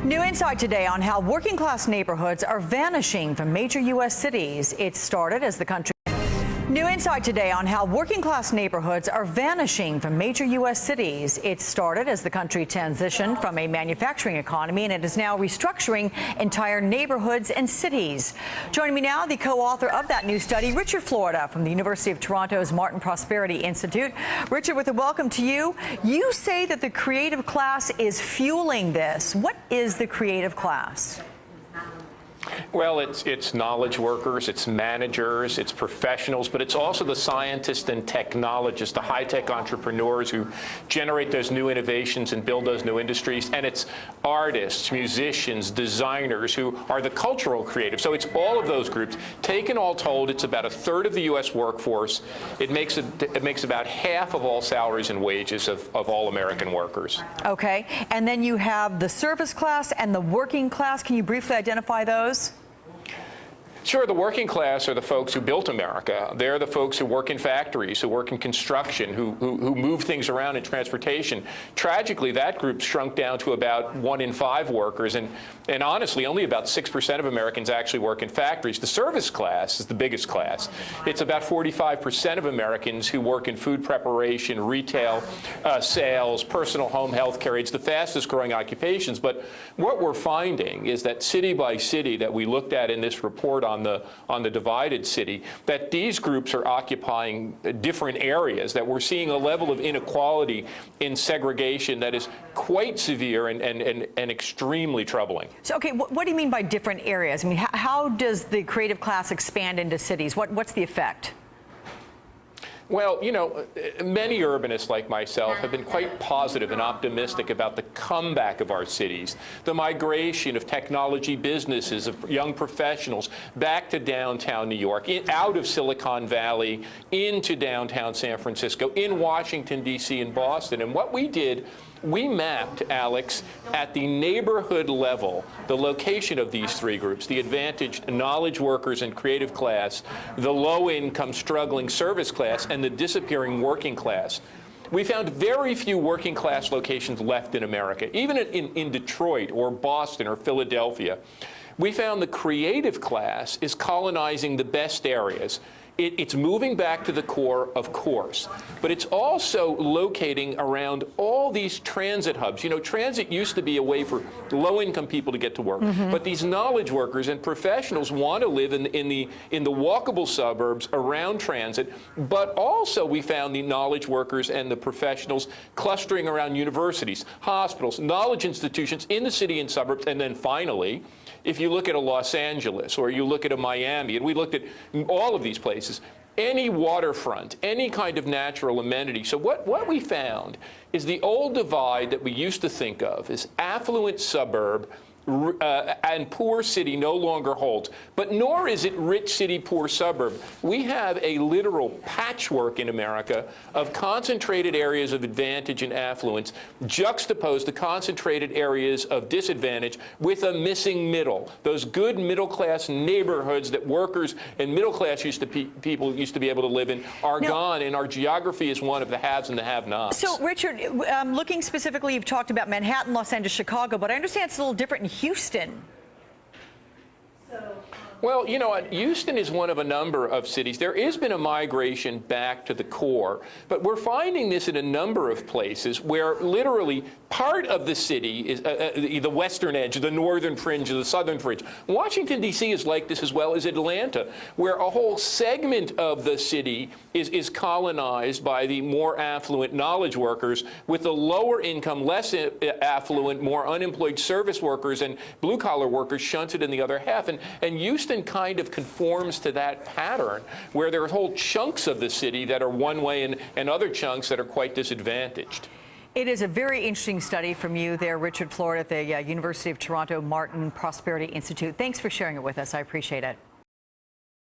New insight today on how working-class neighborhoods are vanishing from major U.S. cities. It started as the country. New insight today on how working-class neighborhoods are vanishing from major U.S. cities. It started as the country transitioned from a manufacturing economy, and it is now restructuring entire neighborhoods and cities. Joining me now, the co-author of that new study, Richard Florida from the University of Toronto's Martin Prosperity Institute. Richard, with a welcome to you. You say that the creative class is fueling this. What is the creative class? Well, it's knowledge workers, it's managers, it's professionals, but it's also the scientists and technologists, the high-tech entrepreneurs who generate those new innovations and build those new industries, and it's artists, musicians, designers who are the cultural creatives. So it's all of those groups. Taken all told, it's about a third of the U.S. workforce. It makes about half of all salaries and wages of all American workers. Okay, and then you have the service class and the working class. Can you briefly identify those? Sure. The working class are the folks who built America. They're the folks who work in factories, who work in construction, who move things around in transportation. Tragically, that group shrunk down to about 1 in 5 workers, and honestly, only about 6% of Americans actually work in factories. The service class is the biggest class. It's about 45% of Americans who work in food preparation, retail, sales, personal home health care. It's the fastest growing occupations. But what we're finding is that city by city that we looked at in this report on the divided city, that these groups are occupying different areas, that we're seeing a level of inequality in segregation that is quite severe and extremely troubling. So, okay, what do you mean by different areas? I mean, how does the creative class expand into cities? What's the effect? Well, you know, many urbanists like myself have been quite positive and optimistic about the comeback of our cities, the migration of technology businesses, of young professionals back to downtown New York, out of Silicon Valley, into downtown San Francisco, in Washington, D.C., and Boston. And what we did, we mapped, Alex, at the neighborhood level, the location of these three groups, the advantaged knowledge workers and creative class, the low-income struggling service class, and the disappearing working class. We found very few working class locations left in America, even in Detroit or Boston or Philadelphia. We found the creative class is colonizing the best areas. It's moving back to the core, of course, but it's also locating around all these transit hubs. You know, transit used to be a way for low-income people to get to work, but these knowledge workers and professionals want to live in the walkable suburbs around transit. But also, we found the knowledge workers and the professionals clustering around universities, hospitals, knowledge institutions in the city and suburbs, and then finally, if you look at a Los Angeles or you look at a Miami, and we looked at all of these places, any waterfront, any kind of natural amenity. So what we found is the old divide that we used to think of as affluent suburb and poor city no longer holds, but nor is it rich city, poor suburb. We have a literal patchwork in America of concentrated areas of advantage and affluence juxtaposed to concentrated areas of disadvantage with a missing middle. Those good middle-class neighborhoods that workers and middle-class people used to be able to live in are gone, and our geography is one of the haves and the have-nots. So, Richard, looking specifically, you've talked about Manhattan, Los Angeles, Chicago, but I understand it's a little different in Houston. Well, you know, Houston is one of a number of cities. There has been a migration back to the core, but we're finding this in a number of places where literally part of the city is the western edge, the northern fringe, the southern fringe. Washington, D.C. is like this, as well as Atlanta, where a whole segment of the city is colonized by the more affluent knowledge workers, with the lower income, less affluent, more unemployed service workers and blue-collar workers shunted in the other half. And Houston kind of conforms to that pattern, where there are whole chunks of the city that are one way and other chunks that are quite disadvantaged. It is a very interesting study from you there, Richard Florida, at the University of Toronto Martin Prosperity Institute. Thanks for sharing it with us. I appreciate it.